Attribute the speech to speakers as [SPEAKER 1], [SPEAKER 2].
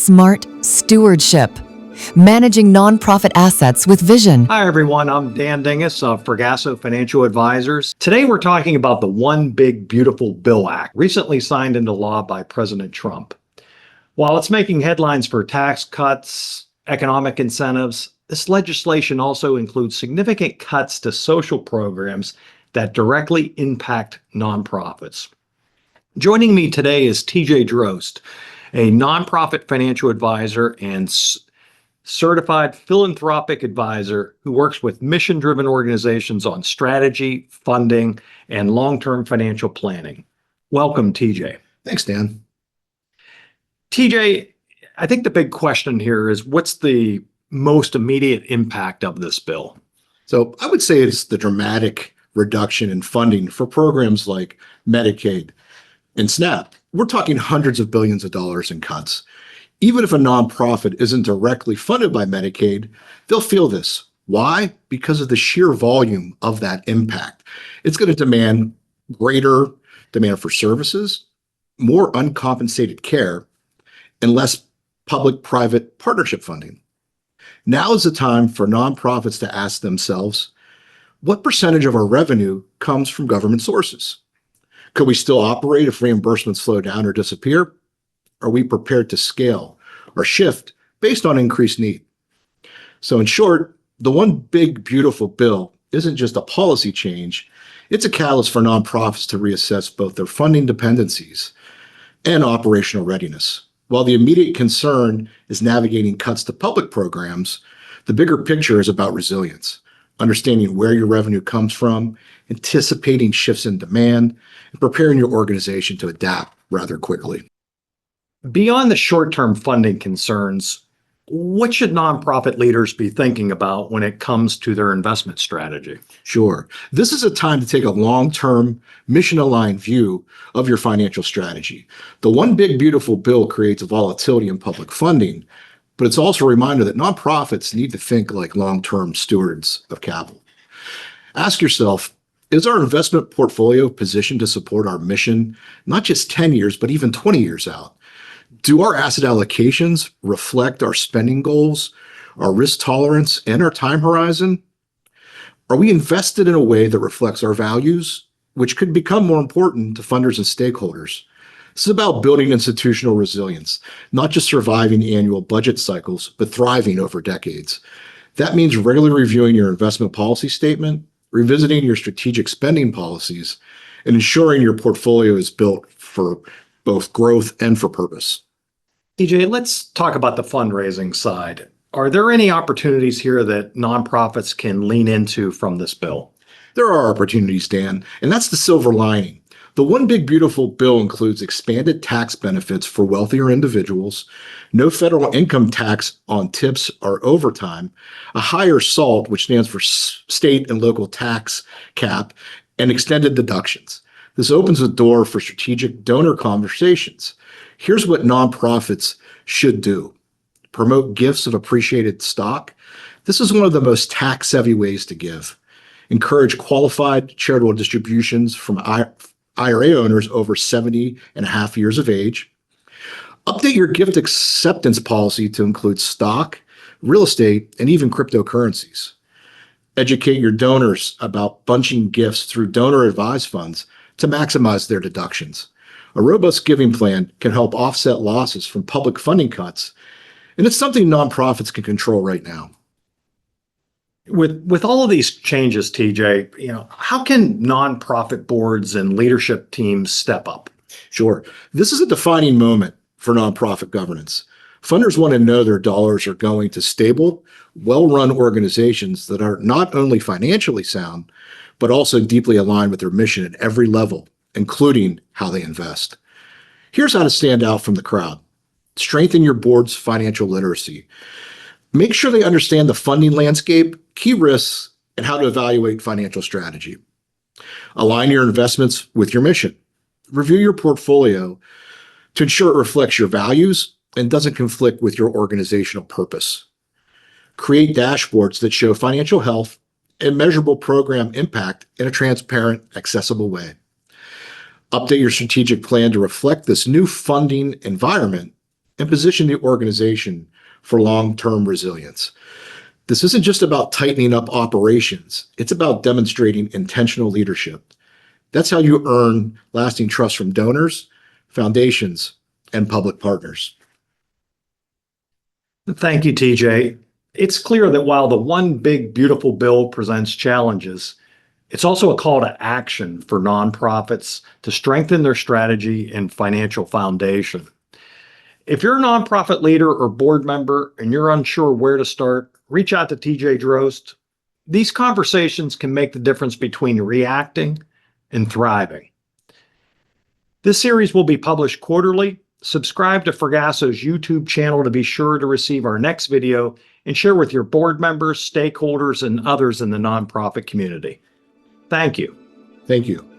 [SPEAKER 1] Smart Stewardship, managing nonprofit assets with vision.
[SPEAKER 2] Hi, everyone. I'm Dan Dingus of Fragasso Financial Advisors. Today, we're talking about the One Big Beautiful Bill Act, recently signed into law by President Trump. While it's making headlines for tax cuts, economic incentives, this legislation also includes significant cuts to social programs that directly impact nonprofits. Joining me today is TJ Drost, a nonprofit financial advisor and certified philanthropic advisor who works with mission-driven organizations on strategy, funding, and long-term financial planning. Welcome, TJ.
[SPEAKER 3] Thanks, Dan.
[SPEAKER 2] TJ, I think the big question here is what's the most immediate impact of this bill?
[SPEAKER 3] So I would say it's the dramatic reduction in funding for programs like Medicaid and SNAP. We're talking hundreds of billions of dollars in cuts. Even if a nonprofit isn't directly funded by Medicaid, they'll feel this. Why? Because of the sheer volume of that impact. It's going to demand greater demand for services, more uncompensated care, and less public-private partnership funding. Now is the time for nonprofits to ask themselves, what percentage of our revenue comes from government sources? Could we still operate if reimbursements slow down or disappear? Are we prepared to scale or shift based on increased need? So in short, the One Big Beautiful Bill isn't just a policy change, it's a catalyst for nonprofits to reassess both their funding dependencies and operational readiness. While the immediate concern is navigating cuts to public programs, the bigger picture is about resilience, understanding where your revenue comes from, anticipating shifts in demand, and preparing your organization to adapt rather quickly.
[SPEAKER 2] Beyond the short-term funding concerns, what should nonprofit leaders be thinking about when it comes to their investment strategy?
[SPEAKER 3] Sure. This is a time to take a long-term, mission-aligned view of your financial strategy. The One Big Beautiful Bill creates a volatility in public funding, but it's also a reminder that nonprofits need to think like long-term stewards of capital. Ask yourself, is our investment portfolio positioned to support our mission, not just 10 years, but even 20 years out? Do our asset allocations reflect our spending goals, our risk tolerance, and our time horizon? Are we invested in a way that reflects our values, which could become more important to funders and stakeholders? This is about building institutional resilience, not just surviving annual budget cycles, but thriving over decades. That means regularly reviewing your investment policy statement, revisiting your strategic spending policies, and ensuring your portfolio is built for both growth and for purpose.
[SPEAKER 2] TJ, let's talk about the fundraising side. Are there any opportunities here that nonprofits can lean into from this bill?
[SPEAKER 3] There are opportunities, Dan, and that's the silver lining. The One Big Beautiful Bill includes expanded tax benefits for wealthier individuals, no federal income tax on tips or overtime, a higher SALT, which stands for state and local tax cap, and extended deductions. This opens the door for strategic donor conversations. Here's what nonprofits should do. Promote gifts of appreciated stock. This is one of the most tax-savvy ways to give. Encourage qualified charitable distributions from IRA owners over 70 and a half years of age. Update your gift acceptance policy to include stock, real estate, and even cryptocurrencies. Educate your donors about bunching gifts through donor-advised funds to maximize their deductions. A robust giving plan can help offset losses from public funding cuts, and it's something nonprofits can control right now.
[SPEAKER 2] With all of these changes, TJ, how can nonprofit boards and leadership teams step up?
[SPEAKER 3] Sure. This is a defining moment for nonprofit governance. Funders want to know their dollars are going to stable, well-run organizations that are not only financially sound, but also deeply aligned with their mission at every level, including how they invest. Here's how to stand out from the crowd. Strengthen your board's financial literacy. Make sure they understand the funding landscape, key risks, and how to evaluate financial strategy. Align your investments with your mission. Review your portfolio to ensure it reflects your values and doesn't conflict with your organizational purpose. Create dashboards that show financial health and measurable program impact in a transparent, accessible way. Update your strategic plan to reflect this new funding environment and position the organization for long-term resilience. This isn't just about tightening up operations. It's about demonstrating intentional leadership. That's how you earn lasting trust from donors, foundations, and public partners.
[SPEAKER 2] Thank you, TJ. It's clear that while the one big beautiful bill presents challenges, it's also a call to action for nonprofits to strengthen their strategy and financial foundation. If you're a nonprofit leader or board member and you're unsure where to start, reach out to TJ Drost. These conversations can make the difference between reacting and thriving. This series will be published quarterly. Subscribe to Fregaso's YouTube channel to be sure to receive our next video and share with your board members, stakeholders, and others in the nonprofit community. Thank you.
[SPEAKER 3] Thank you.